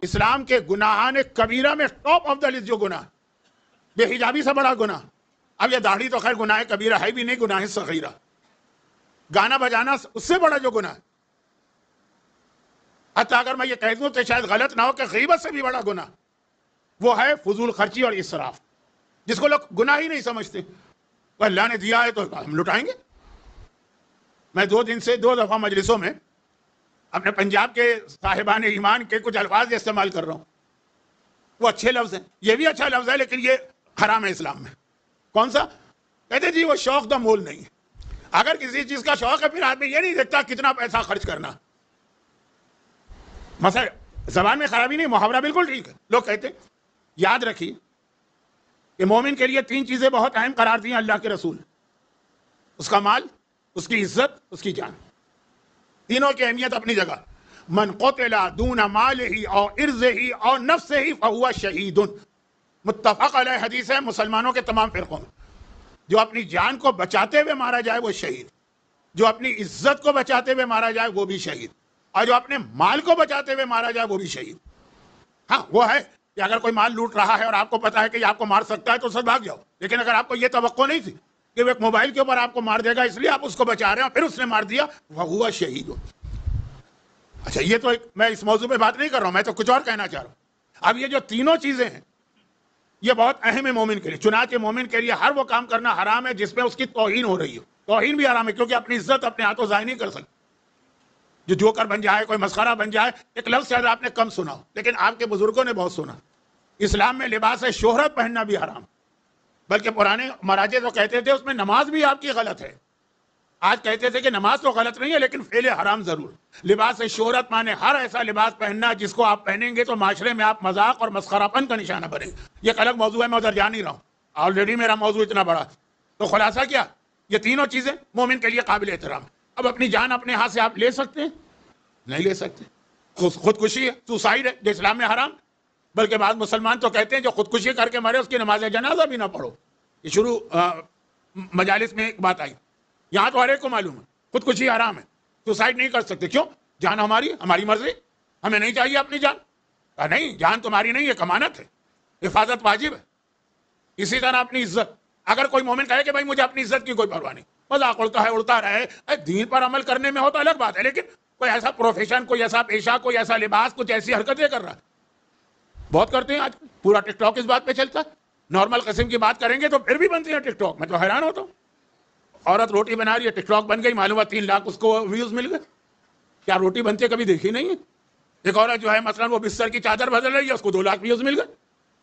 اسلام کے گناہان کبیرہ میں ٹاپ آف دا لسٹ جو گناہ، بے حجابی سے بڑا گناہ. اب یہ داڑھی تو خیر گناہ کبیرہ ہے بھی نہیں، گناہ صغیرہ. گانا بجانا اس سے بڑا جو گناہ، حتیٰ اگر میں یہ کہہ دوں تو شاید غلط نہ ہو کہ غیبت سے بھی بڑا گناہ وہ ہے فضول خرچی اور اسراف، جس کو لوگ گناہ ہی نہیں سمجھتے. تو اللہ نے دیا ہے تو ہم لٹائیں گے. میں 2 دن سے 2 دفعہ مجلسوں میں اپنے پنجاب کے صاحبان ایمان کے کچھ الفاظ استعمال کر رہا ہوں. وہ اچھے لفظ ہیں، یہ بھی اچھا لفظ ہے، لیکن یہ حرام ہے اسلام میں. کون سا؟ کہتے جی وہ شوق دا مول نہیں ہے. اگر کسی چیز کا شوق ہے پھر آدمی یہ نہیں دیکھتا کتنا پیسہ خرچ کرنا. مثلا زبان میں خرابی نہیں، محاورہ بالکل ٹھیک ہے. لوگ کہتے ہیں یاد رکھیے کہ مومن کے لیے 3 چیزیں بہت اہم قرار دی ہیں اللہ کے رسول: اس کا مال، اس کی عزت، اس کی جان. تینوں کی اہمیت اپنی جگہ. من قتل دون مالہ او عرضہ او نفسہ فہو شہید. متفق علیہ حدیث ہے مسلمانوں کے تمام فرقوں میں. جو اپنی جان کو بچاتے ہوئے مارا جائے وہ شہید، جو اپنی عزت کو بچاتے ہوئے مارا جائے وہ بھی شہید، اور جو اپنے مال کو بچاتے ہوئے مارا جائے وہ بھی شہید. ہاں وہ ہے کہ اگر کوئی مال لوٹ رہا ہے اور آپ کو پتا ہے کہ یہ آپ کو مار سکتا ہے تو سب بھاگ جاؤ. لیکن اگر آپ کو یہ توقع نہیں تھی کہ وہ ایک موبائل کے اوپر آپ کو مار دے گا اس لیے آپ اس کو بچا رہے ہیں اور پھر اس نے مار دیا، وہ شہید ہو. اچھا یہ تو میں اس موضوع پہ بات نہیں کر رہا ہوں، میں تو کچھ اور کہنا چاہ رہا ہوں. اب یہ جو تینوں چیزیں ہیں یہ بہت اہم ہے مومن کے لیے. چنانچہ مومن کے لیے ہر وہ کام کرنا حرام ہے جس میں اس کی توہین ہو رہی ہو. توہین بھی حرام ہے کیونکہ اپنی عزت اپنے ہاتھوں ضائع نہیں کر سکتے. جو جوکر بن جائے، کوئی مسخرہ بن جائے، ایک لفظ شاید آپ نے کم سنا ہو لیکن آپ کے بزرگوں نے بہت سنا. اسلام میں لباس شہرت پہننا بھی حرام، بلکہ پرانے مراجع تو کہتے تھے اس میں نماز بھی آپ کی غلط ہے. آج کہتے تھے کہ نماز تو غلط نہیں ہے لیکن فعل حرام ضرور. لباس شہرت مانے ہر ایسا لباس پہننا جس کو آپ پہنیں گے تو معاشرے میں آپ مذاق اور مسخرہ پن کا نشانہ بنیں گے. یہ ایک الگ موضوع ہے، میں ادھر جا نہیں رہا ہوں، آلریڈی میرا موضوع اتنا بڑا. تو خلاصہ کیا، یہ تینوں چیزیں مومن کے لیے قابل احترام. اب اپنی جان اپنے ہاتھ سے آپ لے سکتے ہیں؟ نہیں لے سکتے. خودکشی ہے، سوسائڈ ہے جو اسلام میں حرام. بلکہ بعض مسلمان تو کہتے ہیں جو خودکشی کر کے مرے اس کی نماز جنازہ بھی نہ پڑھو. یہ شروع مجالس میں ایک بات آئی. یہاں تو ہر ایک کو معلوم ہے خودکشی حرام ہے، سوسائڈ نہیں کر سکتے. کیوں؟ جان ہماری مرضی، ہمیں نہیں چاہیے اپنی جان. نہیں، جان تمہاری نہیں، یہ امانت ہے، حفاظت واجب ہے. اسی طرح اپنی عزت. اگر کوئی مومن کہے کہ بھائی مجھے اپنی عزت کی کوئی پرواہ نہیں، مذاق اڑتا ہے اڑتا رہے، دین پر عمل کرنے میں ہو تو الگ بات ہے، لیکن کوئی ایسا پروفیشن، کوئی ایسا پیشہ، کوئی ایسا لباس، کچھ ایسی حرکتیں کر رہا ہے. بہت کرتے ہیں آج پورا ٹک ٹاک اس بات پہ چلتا ہے. نارمل قسم کی بات کریں گے تو پھر بھی بنتی ہے ٹک ٹاک. میں تو حیران ہوتا ہوں، عورت روٹی بنا رہی ہے، ٹک ٹاک بن گئی، معلوم ہے 3 لاکھ اس کو ویوز مل گئے. کیا روٹی بنتے کبھی دیکھی نہیں ہے؟ ایک عورت جو ہے مثلا وہ بستر کی چادر بدل رہی ہے، اس کو 2 لاکھ ویوز مل گئے.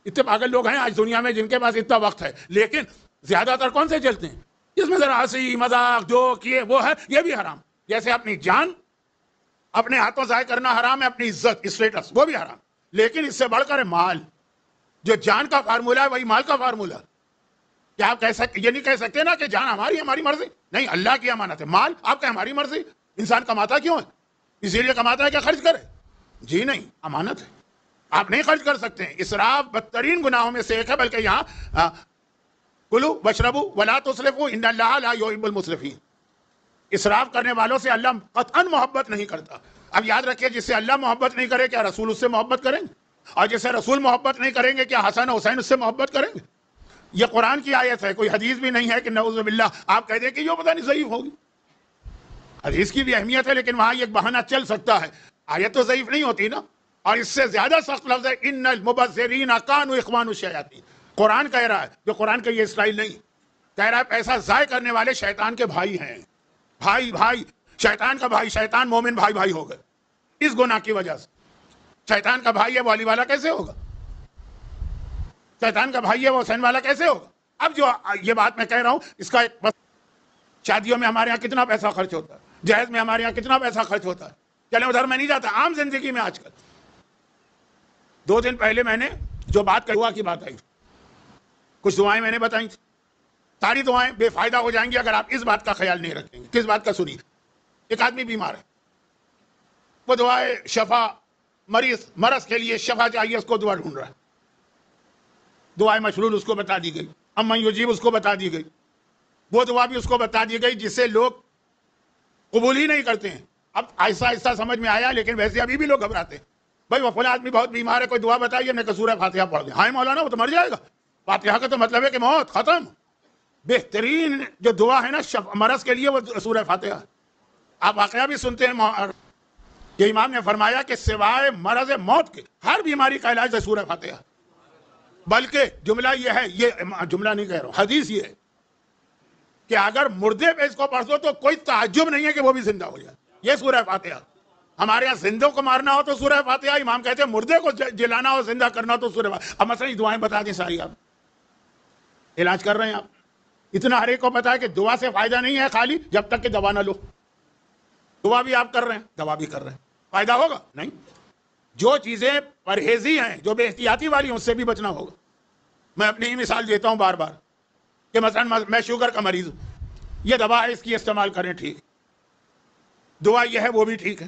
اتنے پاگل لوگ ہیں آج دنیا میں جن کے پاس اتنا وقت ہے. لیکن زیادہ تر کون سے چلتے ہیں جس میں ذرا ہنسی مذاق جو کیے وہ ہے. یہ بھی حرام. جیسے اپنی جان اپنے ہاتھوں ضائع کرنا حرام ہے، اپنی عزت اسٹیٹس وہ بھی حرام. لیکن اس سے بڑھ کر ہے مال. جو جان کا فارمولہ ہے وہی مال کا فارمولہ. کیا آپ یہ نہیں کہہ سکتے نا کہ جان ہماری مرضی؟ نہیں، اللہ کی امانت ہے. مال آپ کا ہماری مرضی. انسان کماتا کیوں ہے؟ اسی لیے کماتا ہے کہ خرچ کرے؟ جی نہیں، امانت ہے، آپ نہیں خرچ کر سکتے ہیں. اسراف بدترین گناہوں میں سے ایک ہے. بلکہ یہاں کلو واشربوا ولا تسرفوا ان اللہ لا يحب المسرفین. اسراف کرنے والوں سے اللہ قطعاً محبت نہیں کرتا. اب یاد رکھیے جس سے اللہ محبت نہیں کرے کیا رسول اس سے محبت کریں گے؟ اور جس سے رسول محبت نہیں کریں گے کیا حسن حسین اس سے محبت کریں گے؟ یہ قرآن کی آیت ہے، کوئی حدیث بھی نہیں ہے کہ نعوذ باللہ آپ کہہ دیں کہ یہ پتہ نہیں ضعیف ہوگی. حدیث کی بھی اہمیت ہے لیکن وہاں یہ بہانہ چل سکتا ہے. آیت تو ضعیف نہیں ہوتی نا. اور اس سے زیادہ سخت لفظ ہے ان المبذرین کانوا اخوان الشیاطین. قرآن کہہ رہا ہے، جو قرآن کا یہ اسٹائل نہیں کہہ رہا ہے پیسہ ضائع کرنے والے شیطان کے بھائی ہیں. بھائی شیطان کا بھائی. شیطان مومن بھائی ہو گئے اس گناہ کی وجہ سے. شیطان کا بھائی ہے وہ علی والا کیسے ہوگا؟ شیطان کا بھائی ہے وہ حسین والا کیسے ہوگا؟ اب جو یہ بات میں کہہ رہا ہوں اس کا ایک شادیوں میں ہمارے ہاں کتنا پیسہ خرچ ہوتا ہے، جہیز میں ہمارے ہاں کتنا پیسہ خرچ ہوتا ہے. چلیں ادھر میں نہیں جاتا، عام زندگی میں آج کل 2 دن پہلے میں نے جو بات ہوا کی بات آئی، کچھ دعائیں میں نے بتائی تھی. ساری دعائیں بے فائدہ ہو جائیں گی اگر آپ اس بات کا خیال نہیں رکھیں گے. کس بات کا؟ سنیے. ایک آدمی بیمار ہے، وہ دعائیں شفا، مرض کے لیے شفا چاہیے، اس کو دعا ڈھونڈ رہا ہے. دعائیں مشلول اس کو بتا دی گئی، اما یجیب اس کو بتا دی گئی. وہ دعا بھی اس کو بتا دی گئی جسے لوگ قبول ہی نہیں کرتے ہیں. اب آہستہ آہستہ سمجھ میں آیا, لیکن ویسے ابھی بھی لوگ گھبراتے ہیں. بھائی وہ فلاں آدمی بہت بیمار ہے, کوئی دعا بتائیے, میں سورہ فاتحہ پڑھ دیں. ہاں مولانا وہ تو مر جائے گا. فاتحہ کا تو مطلب ہے کہ موت ختم. بہترین جو دعا ہے نا مرض کے لیے وہ سورہ فاتحہ. آپ واقعہ بھی سنتے ہیں کہ امام نے فرمایا کہ سوائے مرض موت کے ہر بیماری کا علاج ہے سورہ فاتحہ. بلکہ جملہ یہ ہے, یہ جملہ نہیں کہہ رہا ہوں, حدیث یہ ہے کہ اگر مردے پہ اس کو پڑھ دو تو کوئی تعجب نہیں ہے کہ وہ بھی زندہ ہو جائے. یہ سورہ فاتحہ. ہمارے یہاں زندوں کو مارنا ہو تو سورہ فاتحہ, امام کہتے ہیں مردے کو جلانا ہو زندہ کرنا ہو تو سورہ فاتحہ. اب مثلا یہ دعائیں بتا دیں ساری, آپ علاج کر رہے ہیں, آپ اتنا ہر ایک کو پتا ہے کہ دعا سے فائدہ نہیں ہے خالی جب تک کہ دوا نہ لو. دعا بھی آپ کر رہے ہیں, دوا بھی کر رہے ہیں, فائدہ ہوگا نہیں. جو چیزیں پرہیزی ہیں, جو بے احتیاطی والی ہیں, اس سے بھی بچنا ہوگا. میں اپنی ہی مثال دیتا ہوں بار بار کہ مثلا میں شوگر کا مریض ہوں, یہ دوا ہے اس کی استعمال کریں, ٹھیک, دعا یہ ہے وہ بھی ٹھیک ہے,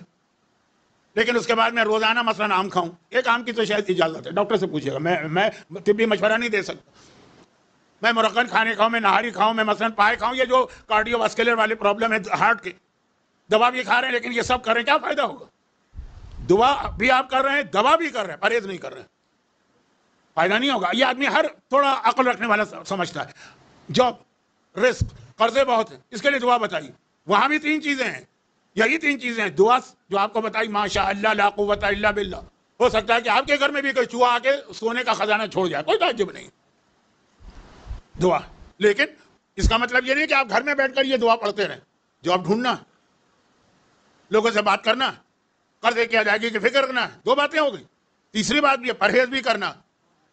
لیکن اس کے بعد میں روزانہ مثلا آم کھاؤں. ایک آم کی تو شاید اجازت ہے, ڈاکٹر سے پوچھیے گا, میں طبی مشورہ نہیں دے سکتا. میں مرغن کھانے کھاؤں, میں نہاری کھاؤں, میں مثلا پائے کھاؤں, یہ جو کارڈیو واسکولر والے پرابلم ہے ہارٹ کے, دوا بھی کھا رہے ہیں, لیکن یہ سب کر رہے ہیں, کیا فائدہ ہوگا؟ دعا بھی آپ کر رہے ہیں, دوا بھی کر رہے ہیں, پرہیز نہیں کر رہے ہیں, فائدہ نہیں ہوگا. یہ آدمی ہر تھوڑا عقل رکھنے والا سمجھتا ہے. جاب, رزق, قرضے بہت ہیں, اس کے لیے دعا بتائیے. وہاں بھی تین چیزیں ہیں, یہی تین چیزیں ہیں. دعا جو آپ کو بتائی ماشاء اللہ لا قوت الا باللہ, ہو سکتا ہے کہ آپ کے گھر میں بھی کوئی چوہا آ کے سونے کا خزانہ چھوڑ جائے, کوئی تعجب نہیں. دعا, لیکن اس کا مطلب یہ نہیں کہ آپ گھر میں بیٹھ کر یہ دعا پڑھتے رہیں. جاب ڈھونڈنا, لوگوں سے بات کرنا, قرضے کی ادائیگی کی فکر کرنا, دو باتیں ہو گئی. تیسری بات بھی ہے پرہیز بھی کرنا.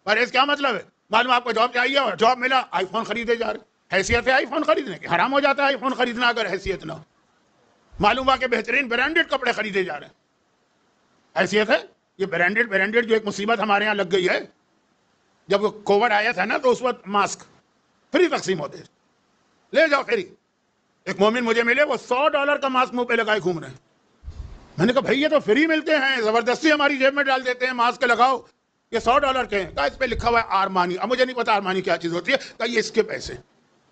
پرہیز کیا مطلب ہے؟ معلوم آپ کو جاب چاہیے اور جاب ملا, آئی فون خریدے جا رہے, حیثیت ہے آئی فون خریدنے کی, حرام ہو جاتا ہے آئی فون خریدنا اگر حیثیت نہ ہو. معلوم ہوا کہ بہترین برانڈڈ کپڑے خریدے جا رہے ہیں, حیثیت ہے. یہ برانڈڈ جو ایک مصیبت ہمارے ہاں لگ گئی ہے. جب وہ کووڈ آیا تھا نا تو اس وقت ماسک فری تقسیم ہوتے, لے جاؤ فری. ایک مومن مجھے ملے, وہ $100 کا ماسک منہ پہ لگائے گھوم رہے ہیں. میں نے کہا بھائی یہ تو فری ملتے ہیں, زبردستی ہماری جیب میں ڈال دیتے ہیں, ماسک لگاؤ, یہ $100 کے ہیں. کہا اس پہ لکھا ہوا ہے آرمانی. اب مجھے نہیں پتا آرمانی کیا چیز ہوتی ہے. کہا یہ اس کے پیسے.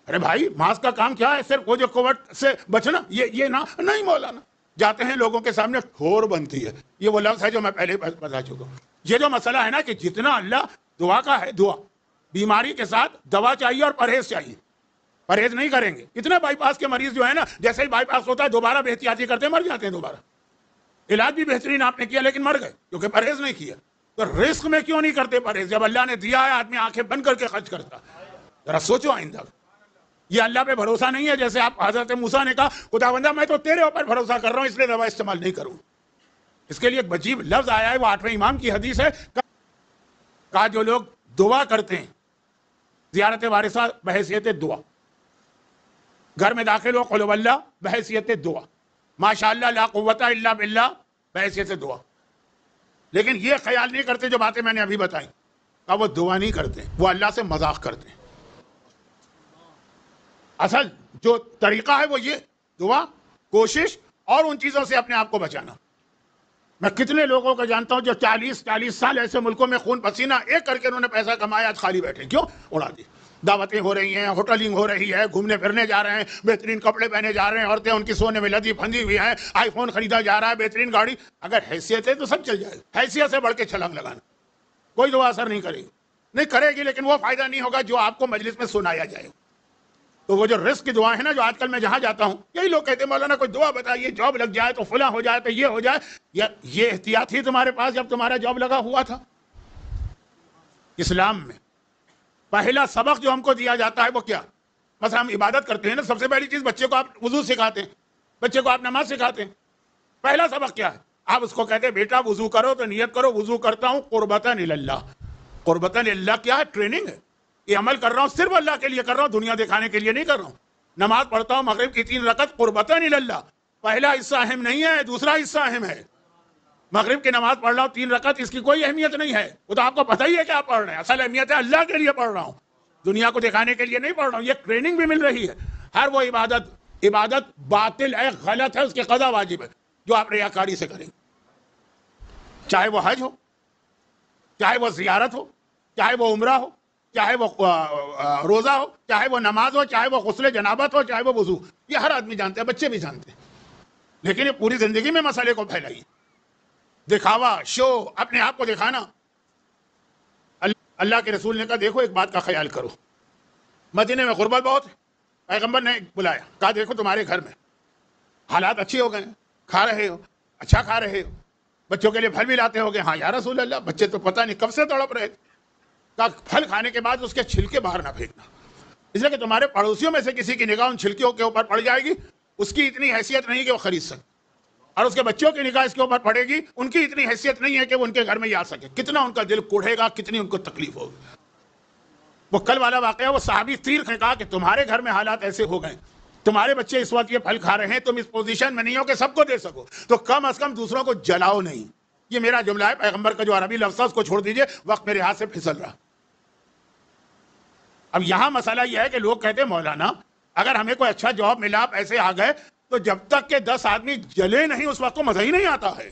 ارے بھائی ماسک کا کام کیا ہے؟ صرف وہ جو کووڈ سے بچنا, یہ نہ نہیں مولانا. جاتے ہیں لوگوں کے سامنے ٹھور بنتی ہے. یہ وہ لفظ ہے جو میں پہلے بتا چکا ہوں. یہ جو مسئلہ ہے نا کہ جتنا اللہ دعا کا ہے, دعا بیماری کے ساتھ دوا چاہیے اور پرہیز چاہیے. پرہیز نہیں کریں گے, اتنے بائی پاس کے مریض جو ہے نا, جیسے ہی بائی پاس ہوتا ہے دوبارہ بے احتیاطی کرتے مر جاتے ہیں دوبارہ. علاج بھی بہترین آپ نے کیا لیکن مر گئے کیونکہ پرہیز نہیں کیا. تو رزق میں کیوں نہیں کرتے پرہیز؟ جب اللہ نے دیا ہے آدمی آنکھیں بند کر کے خرچ کرتا. ذرا سوچو آئندہ. یہ اللہ پہ بھروسہ نہیں ہے, جیسے آپ حضرت موسیٰ نے کہا خداوندہ میں تو تیرے اوپر بھروسہ کر رہا ہوں اس لیے دوا استعمال نہیں کروں. اس کے لیے ایک عجیب لفظ آیا ہے, وہ 8ویں امام کی حدیث ہے. کہا جو لوگ دعا کرتے ہیں زیارت وارثہ بحیثیت دعا, گھر میں داخل ہو قل هو اللہ بحیثیت دعا, ماشاء اللہ لا قوت الا باللہ بحیثیت دعا, لیکن یہ خیال نہیں کرتے جو باتیں میں نے ابھی بتائیں. کہا وہ دعا نہیں کرتے, وہ اللہ سے مذاق کرتے ہیں. اصل جو طریقہ ہے وہ یہ دعا, کوشش اور ان چیزوں سے اپنے آپ کو بچانا. میں کتنے لوگوں کو جانتا ہوں جو 40 سال ایسے ملکوں میں خون پسینہ ایک کر کے انہوں نے پیسہ کمایا, آج خالی بیٹھے. کیوں؟ اڑا دی. دعوتیں ہو رہی ہیں, ہوٹلنگ ہو رہی ہے, گھومنے پھرنے جا رہے ہیں, بہترین کپڑے پہنے جا رہے ہیں, عورتیں ان کی سونے میں لدی پھندی ہوئی ہیں, آئی فون خریدا جا رہا ہے, بہترین گاڑی. اگر حیثیت ہے تو سب چل جائے گا, حیثیت سے بڑھ کے چھلانگ لگانا. کوئی دعا اثر نہیں کرے گی, نہیں کرے گی, لیکن وہ فائدہ نہیں ہوگا جو آپ کو مجلس میں سنایا جائے. تو وہ جو رزق کی دعائیں ہیں نا, جو آج کل میں جہاں جاتا ہوں یہی لوگ کہتے ہیں مولانا کوئی دعا بتائیے, جاب لگ جائے تو فلاں ہو جائے تو یہ ہو جائے. یہ احتیاط ہی تمہارے پاس جب تمہارا جاب لگا ہوا تھا. اسلام میں پہلا سبق جو ہم کو دیا جاتا ہے وہ کیا؟ مثلا ہم عبادت کرتے ہیں نا, سب سے پہلی چیز بچے کو آپ وضو سکھاتے ہیں, بچے کو آپ نماز سکھاتے ہیں. پہلا سبق کیا ہے؟ آپ اس کو کہتے ہیں بیٹا وضو کرو تو نیت کرو وضو کرتا ہوں قربتاً اللہ. قربتاً اللہ کیا ہے؟ ٹریننگ ہے. یہ عمل کر رہا ہوں صرف اللہ کے لیے کر رہا ہوں, دنیا دکھانے کے لیے نہیں کر رہا ہوں. نماز پڑھتا ہوں مغرب کی 3 رکعت قربتاً اللہ. پہلا حصہ اہم نہیں ہے, دوسرا حصہ اہم ہے. مغرب کی نماز پڑھ رہا ہوں 3 رکعت, اس کی کوئی اہمیت نہیں ہے, وہ تو آپ کو پتہ ہی ہے کہ آپ پڑھ رہے ہیں. اصل اہمیت ہے اللہ کے لیے پڑھ رہا ہوں, دنیا کو دکھانے کے لیے نہیں پڑھ رہا ہوں. یہ ٹریننگ بھی مل رہی ہے. ہر وہ عبادت باطل ہے, غلط ہے, اس کی قضا واجب ہے جو آپ ریاکاری سے کریں. چاہے وہ حج ہو, چاہے وہ زیارت ہو, چاہے وہ عمرہ ہو, چاہے وہ روزہ ہو، چاہے وہ نماز ہو، چاہے وہ غسل جنابت ہو، چاہے وہ وضو، یہ ہر آدمی جانتے ہیں، بچے بھی جانتے ہیں، لیکن یہ پوری زندگی میں مسئلے کو پھیلائیے، دکھاوا، شو، اپنے آپ کو دکھانا۔ اللہ کے رسول نے کہا دیکھو ایک بات کا خیال کرو، مدینے میں غربت بہت ہے، پیغمبر نے بلایا، کہا دیکھو تمہارے گھر میں حالات اچھے ہو گئے ہیں، کھا رہے ہو، اچھا کھا رہے ہو، بچوں کے لیے پھل بھی لاتے ہو گے، ہاں یا رسول اللہ، بچے تو پتہ نہیں کب سے تڑپ رہے تھے، کہا پھل کھانے کے بعد اس کے چھلکے باہر نہ پھینکنا، اس لیے کہ تمہارے پڑوسیوں میں سے کسی کی نگاہ ان چھلکیوں کے اوپر پڑ جائے گی، اس کی اتنی حیثیت نہیں کہ وہ خرید سکے، اور اس کے بچوں کی نگاہ اس کے اوپر پڑے گی، ان کی اتنی حیثیت نہیں ہے کہ وہ ان کے گھر میں ہی آ سکے، کتنا ان کا دل کوڑھے گا، کتنی ان کو تکلیف ہوگی۔ وہ کل والا واقعہ، وہ صحابی تیر کھینکا کہ تمہارے گھر میں حالات ایسے ہو گئے، تمہارے بچے اس وقت یہ پھل کھا رہے ہیں، تم اس پوزیشن میں نہیں ہو کہ سب کو دے سکو، تو کم از کم دوسروں کو جلاؤ نہیں۔ یہ میرا جملہ ہے، پیغمبر کا جو عربی لفظ اس کو چھوڑ دیجئے، وقت میرے ہاتھ سے پھسل رہا۔ اب یہاں مسئلہ یہ ہے کہ لوگ کہتے ہیں مولانا اگر ہمیں کوئی اچھا جاب ملا، پیسے آ گئے، تو جب تک کہ 10 آدمی جلے نہیں اس وقت کو مزہ ہی نہیں آتا ہے۔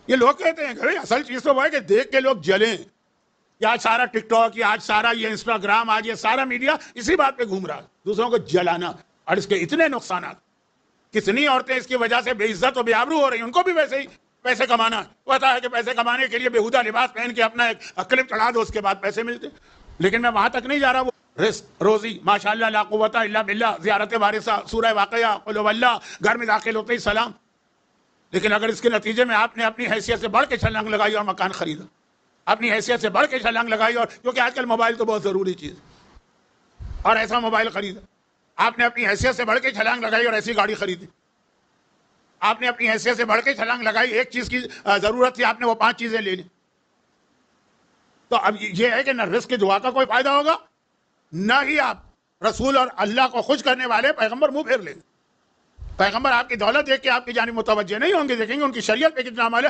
یہ لوگ کہتے ہیں کہ اصل چیز تو وہ ہے کہ دیکھ کے لوگ جلیں۔ یا آج سارا ٹک ٹاک، یا آج سارا یہ انسٹاگرام، آج یہ سارا میڈیا اسی بات پہ گھوم رہا، دوسروں کو جلانا، اور اس کے اتنے نقصانات، کتنی عورتیں اس کی وجہ سے بے عزت و بے آبرو ہو رہی ہیں، ان کو بھی ویسے ہی پیسے کمانا پتا ہے کہ پیسے کمانے کے لیے بےہودہ لباس پہن کے اپنا ایک کلپ چڑھا دو، اس کے بعد پیسے ملتے۔ لیکن میں وہاں تک نہیں جا رہا، وہ رزق، روزی، ماشاءاللہ لا قوت الا باللہ، زیارت وارثہ، سورہ واقعہ، قل هو اللہ، گھر میں داخل ہوتے ہی سلام۔ لیکن اگر اس کے نتیجے میں آپ نے اپنی حیثیت سے بڑھ کے چھلانگ لگائی اور مکان خریدا، اپنی حیثیت سے بڑھ کے چھلانگ لگائی، اور کیونکہ آج کل موبائل تو بہت ضروری چیز ہے، اور ایسا موبائل خریدا، آپ نے اپنی حیثیت سے بڑھ کے چھلانگ لگائی اور ایسی گاڑی خریدی، آپ نے اپنی حیثیت سے بڑھ کے چھلانگ لگائی، ایک چیز کی ضرورت تھی، آپ نے وہ 5 چیزیں لے لی، تو اب یہ ہے کہ نہ رزق کی دعا کا کوئی فائدہ ہوگا، نہ ہی آپ رسول اور اللہ کو خوش کرنے والے پیغمبر منہ پھیر لیں گے۔ پیغمبر آپ کی دولت دیکھ کے آپ کی جانب متوجہ نہیں ہوں گے، دیکھیں گے ان کی شریعت پہ کتنا عمل ہے،